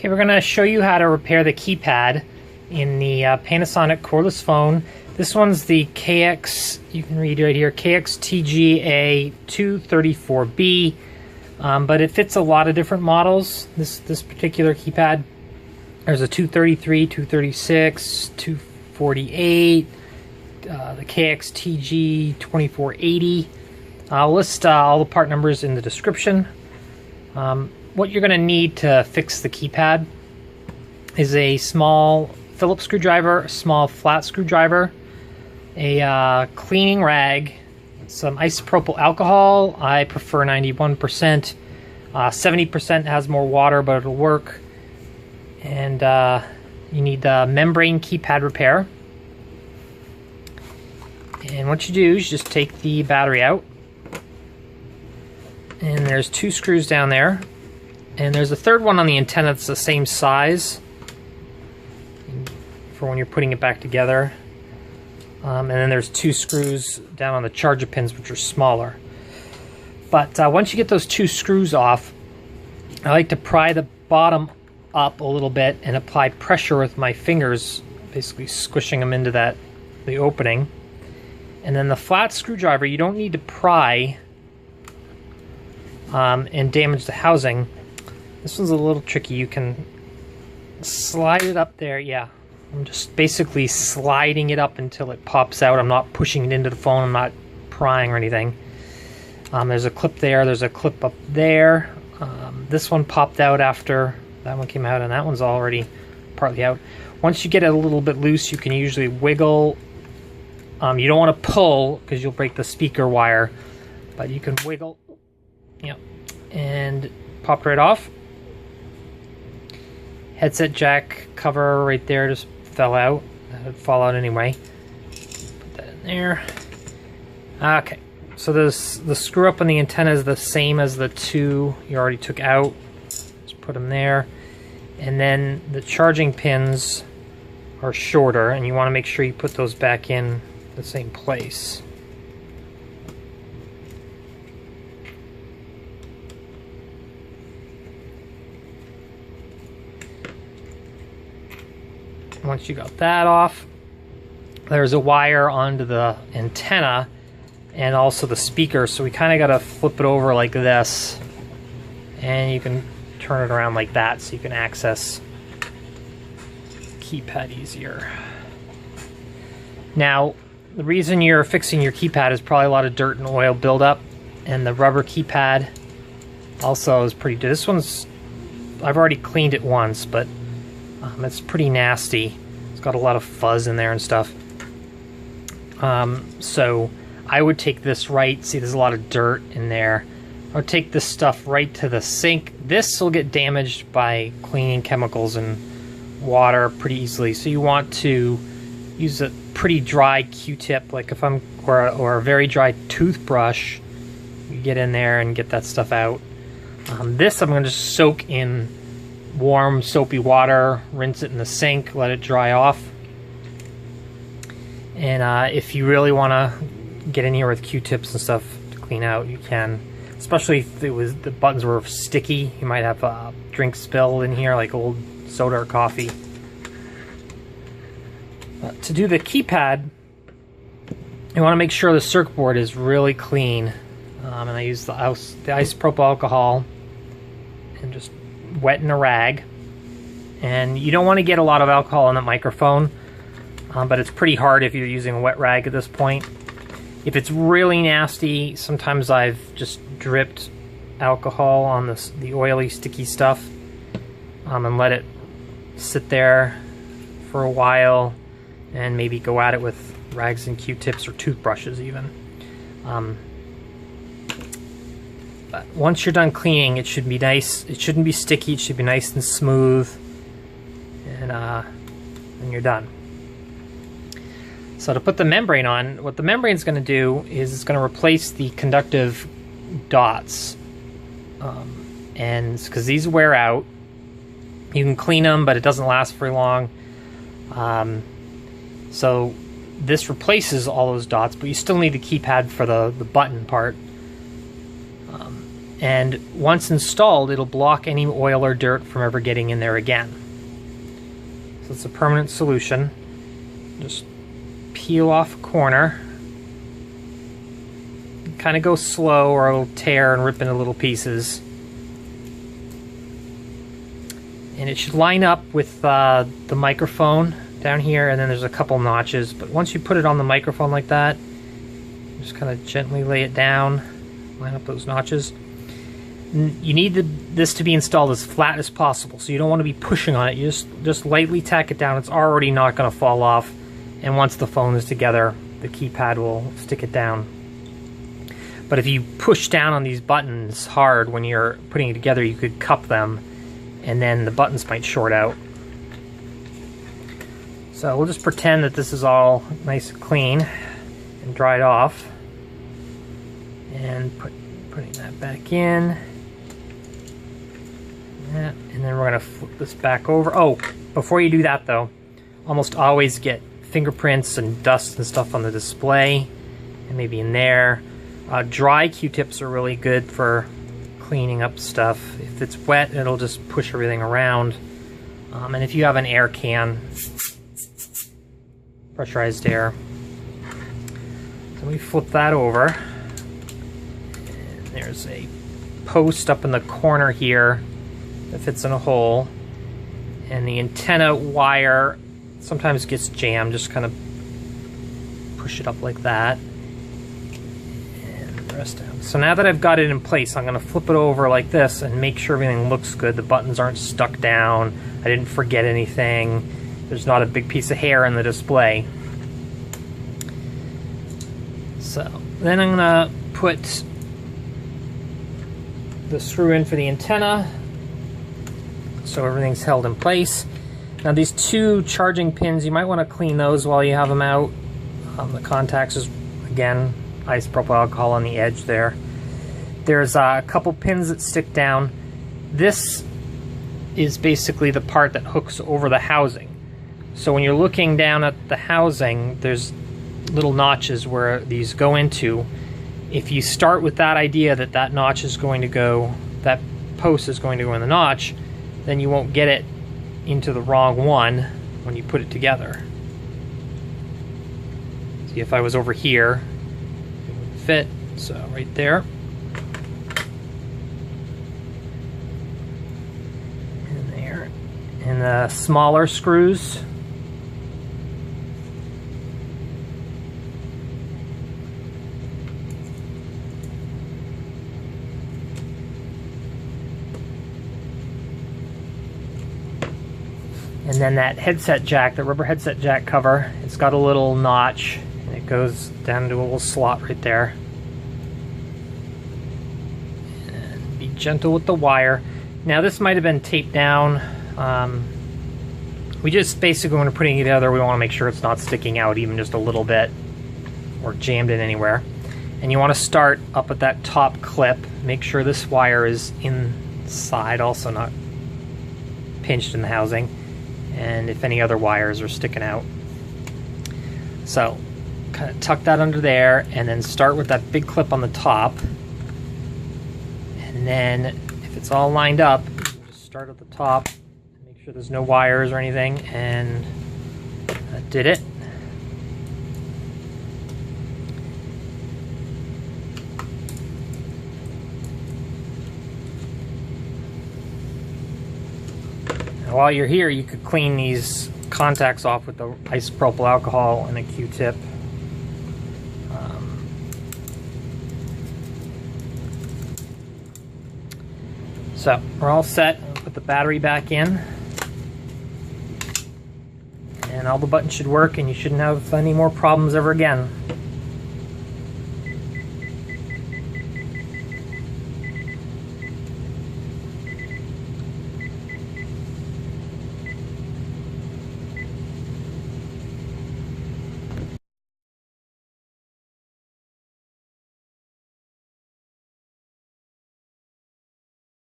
Okay, we're going to show you how to repair the keypad in the Panasonic Cordless phone. This one's the KX, you can read right here, KX-TGA234b, but it fits a lot of different models, this particular keypad. There's a 233, 236, 248, the KX-TGA234b. I'll list all the part numbers in the description. What you're going to need to fix the keypad is a small Phillips screwdriver, a small flat screwdriver, a cleaning rag, some isopropyl alcohol. I prefer 91%. 70% has more water, but it'll work. And you need the membrane keypad repair. And what you do is just take the battery out. And there's two screws down there. And there's a third one on the antenna that's the same size for when you're putting it back together. And then there's two screws down on the charger pins, which are smaller. But once you get those two screws off, I like to pry the bottom up a little bit and apply pressure with my fingers, basically squishing them into the opening. And then the flat screwdriver, you don't need to pry and damage the housing. This one's a little tricky. You can slide it up there. Yeah, I'm just basically sliding it up until it pops out. I'm not pushing it into the phone. I'm not prying or anything. There's a clip there. There's a clip up there. This one popped out after that one came out, and that one's already partly out. Once you get it a little bit loose, you can usually wiggle. You don't want to pull because you'll break the speaker wire, but you can wiggle. Yeah, and popped right off. Headset jack cover right there just fell out. That would fall out anyway. Put that in there. Okay, so the screw up on the antenna is the same as the two you already took out. Just put them there. And then the charging pins are shorter, and you want to make sure you put those back in the same place. Once you got that off, there's a wire onto the antenna and also the speaker, so we kind of got to flip it over like this, and you can turn it around like that so you can access the keypad easier. Now, the reason you're fixing your keypad is probably a lot of dirt and oil buildup, and the rubber keypad also is pretty good. This one's, I've already cleaned it once, but it's pretty nasty. It's got a lot of fuzz in there and stuff. So I would take this right. See, there's a lot of dirt in there. I would take this stuff right to the sink. This will get damaged by cleaning chemicals and water pretty easily. So you want to use a pretty dry Q-tip, like if I'm or a very dry toothbrush. You get in there and get that stuff out. This I'm going to just soak in warm soapy water, rinse it in the sink, let it dry off. And if you really want to get in here with Q-tips and stuff to clean out, you can. Especially if the buttons were sticky, you might have a drink spill in here, like old soda or coffee. To do the keypad, you want to make sure the circuit board is really clean. And I use the isopropyl alcohol and just wet in a rag. And you don't want to get a lot of alcohol on the microphone, but it's pretty hard if you're using a wet rag at this point. If it's really nasty, sometimes I've just dripped alcohol on the oily sticky stuff and let it sit there for a while, and maybe go at it with rags and Q-tips or toothbrushes even. But once you're done cleaning, it should be nice. It shouldn't be sticky. It should be nice and smooth. And you're done. So to put the membrane on, what the membrane is going to do is it's going to replace the conductive dots. And because these wear out, you can clean them, but it doesn't last very long. So this replaces all those dots, but you still need the keypad for the button part. And once installed, it'll block any oil or dirt from ever getting in there again. So it's a permanent solution. Just peel off a corner. Kind of go slow or it'll tear and rip into little pieces. And it should line up with the microphone down here, and then there's a couple notches. But once you put it on the microphone like that, just kind of gently lay it down, line up those notches. You need this to be installed as flat as possible, so you don't want to be pushing on it. You just lightly tack it down. It's already not going to fall off, and once the phone is together, the keypad will stick it down. But if you push down on these buttons hard when you're putting it together, you could cup them, and then the buttons might short out. So we'll just pretend that this is all nice and clean and dried off. And putting that back in. Yeah, and then we're going to flip this back over. Oh, before you do that though, almost always get fingerprints and dust and stuff on the display, and maybe in there. Dry Q-tips are really good for cleaning up stuff. If it's wet, it'll just push everything around. And if you have an air can, pressurized air. So we flip that over. And there's a post up in the corner here that fits in a hole. And the antenna wire sometimes gets jammed. Just kind of push it up like that. Down. So now that I've got it in place, I'm going to flip it over like this and make sure everything looks good. The buttons aren't stuck down. I didn't forget anything. There's not a big piece of hair in the display. So then I'm going to put the screw in for the antenna so everything's held in place. Now these two charging pins, you might want to clean those while you have them out. The contacts is, again, isopropyl alcohol on the edge there. There's a couple pins that stick down. This is basically the part that hooks over the housing. So when you're looking down at the housing, there's little notches where these go into. If you start with that idea that that notch is going to go, that post is going to go in the notch, then you won't get it into the wrong one when you put it together. See, if I was over here, fit, so right there. And there. And the smaller screws. And then that headset jack, the rubber headset jack cover, it's got a little notch. It goes down into a little slot right there. And be gentle with the wire. Now this might have been taped down. We just basically, when we're putting it together, we want to make sure it's not sticking out even just a little bit or jammed in anywhere. And you want to start up at that top clip. Make sure this wire is inside, also not pinched in the housing. And if any other wires are sticking out. So kind of tuck that under there, and then start with that big clip on the top. And then if it's all lined up, just start at the top, make sure there's no wires or anything, and that did it. Now, while you're here, you could clean these contacts off with the isopropyl alcohol and a Q-tip. So we're all set. I'll put the battery back in, and all the buttons should work, and you shouldn't have any more problems ever again.